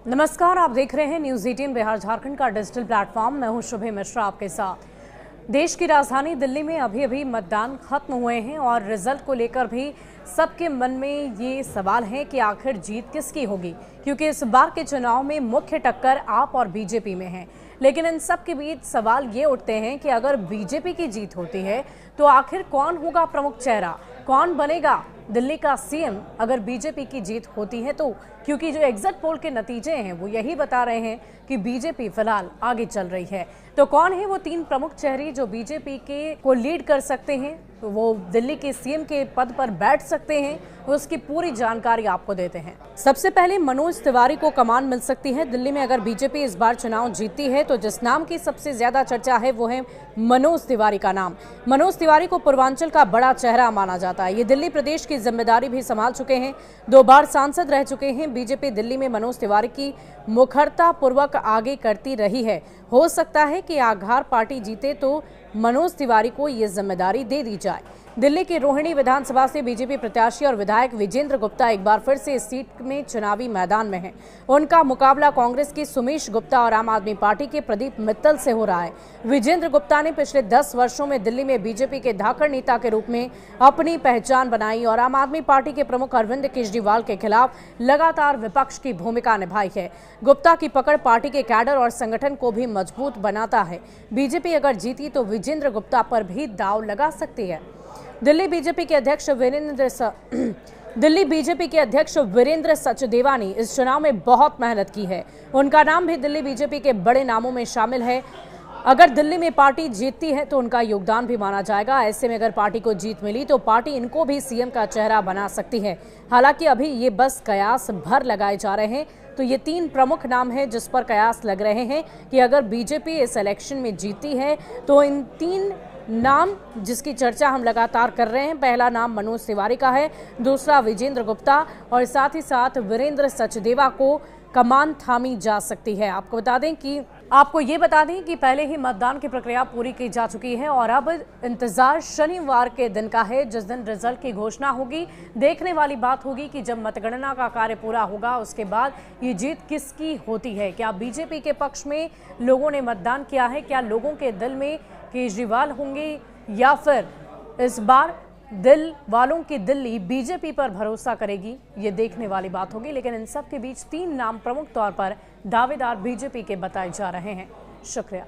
नमस्कार, आप देख रहे हैं न्यूज़ 18 बिहार झारखंड का डिजिटल प्लेटफॉर्म। मैं हूं शुभे मिश्रा आपके साथ। देश की राजधानी दिल्ली में अभी अभी खत्म हुए हैं और रिजल्ट को लेकर भी सबके मन में ये सवाल है कि आखिर जीत किसकी होगी, क्योंकि इस बार के चुनाव में मुख्य टक्कर आप और बीजेपी में है। लेकिन इन सब के बीच सवाल ये उठते हैं कि अगर बीजेपी की जीत होती है तो आखिर कौन होगा प्रमुख चेहरा, कौन बनेगा दिल्ली का सीएम अगर बीजेपी की जीत होती है तो, क्योंकि जो एग्जिट पोल के नतीजे हैं वो यही बता रहे हैं कि बीजेपी फिलहाल आगे चल रही है। तो कौन है वो तीन प्रमुख चेहरे जो बीजेपी के को लीड कर सकते हैं, तो वो दिल्ली के सीएम के पद पर बैठ सकते हैं, उसकी पूरी जानकारी आपको देते हैं। सबसे पहले मनोज तिवारी को कमान मिल सकती है। दिल्ली में अगर बीजेपी इस बार चुनाव जीतती है तो जिस नाम की सबसे ज्यादा चर्चा है वो है मनोज तिवारी का नाम। मनोज तिवारी को पूर्वांचल का बड़ा चेहरा माना जाता है। ये दिल्ली प्रदेश की जिम्मेदारी भी संभाल चुके हैं, 2 बार सांसद रह चुके हैं। बीजेपी दिल्ली में मनोज तिवारी की मुखरता पूर्वक आगे करती रही है। हो सकता है कि आघार पार्टी जीते तो मनोज तिवारी को ये जिम्मेदारी दे दी जाए। दिल्ली की रोहिणी विधानसभा से बीजेपी प्रत्याशी और विधायक विजेंद्र गुप्ता एक बार फिर से इस सीट में चुनावी मैदान में हैं। उनका मुकाबला कांग्रेस की सुमेश गुप्ता और आम आदमी पार्टी के प्रदीप मित्तल से हो रहा है। विजेंद्र गुप्ता ने पिछले 10 वर्षों में दिल्ली में बीजेपी के धाकड़ नेता के रूप में अपनी पहचान बनाई और आम आदमी पार्टी के प्रमुख अरविंद केजरीवाल के खिलाफ लगातार विपक्ष की भूमिका निभाई है। गुप्ता की पकड़ पार्टी के कैडर और संगठन को भी मजबूत बनाता है। बीजेपी अगर जीती तो विजेंद्र गुप्ता पर भी दांव लगा सकती है। दिल्ली बीजेपी के अध्यक्ष वीरेंद्र सचदेवा ने इस चुनाव में बहुत मेहनत की है। उनका नाम भी दिल्ली बीजेपी के बड़े नामों में शामिल है। अगर दिल्ली में पार्टी जीतती है तो उनका योगदान भी माना जाएगा। ऐसे में अगर पार्टी को जीत मिली तो पार्टी इनको भी सीएम का चेहरा बना सकती है। हालांकि अभी ये बस कयास भर लगाए जा रहे हैं। तो ये 3 प्रमुख नाम हैं जिस पर कयास लग रहे हैं कि अगर बीजेपी इस इलेक्शन में जीती है तो इन 3 नाम जिसकी चर्चा हम लगातार कर रहे हैं, पहला नाम मनोज तिवारी का है, दूसरा विजेंद्र गुप्ता और साथ ही साथ वीरेंद्र सचदेवा को कमान थामी जा सकती है। आपको बता दें कि पहले ही मतदान की प्रक्रिया पूरी की जा चुकी है और अब इंतजार शनिवार के दिन का है, जिस दिन रिजल्ट की घोषणा होगी। देखने वाली बात होगी कि जब मतगणना का कार्य पूरा होगा उसके बाद ये जीत किसकी होती है। क्या बीजेपी के पक्ष में लोगों ने मतदान किया है, क्या लोगों के दिल में केजरीवाल होंगे या फिर इस बार दिल वालों की दिल्ली बीजेपी पर भरोसा करेगी, ये देखने वाली बात होगी। लेकिन इन सब के बीच 3 नाम प्रमुख तौर पर दावेदार बीजेपी के बताए जा रहे हैं। शुक्रिया।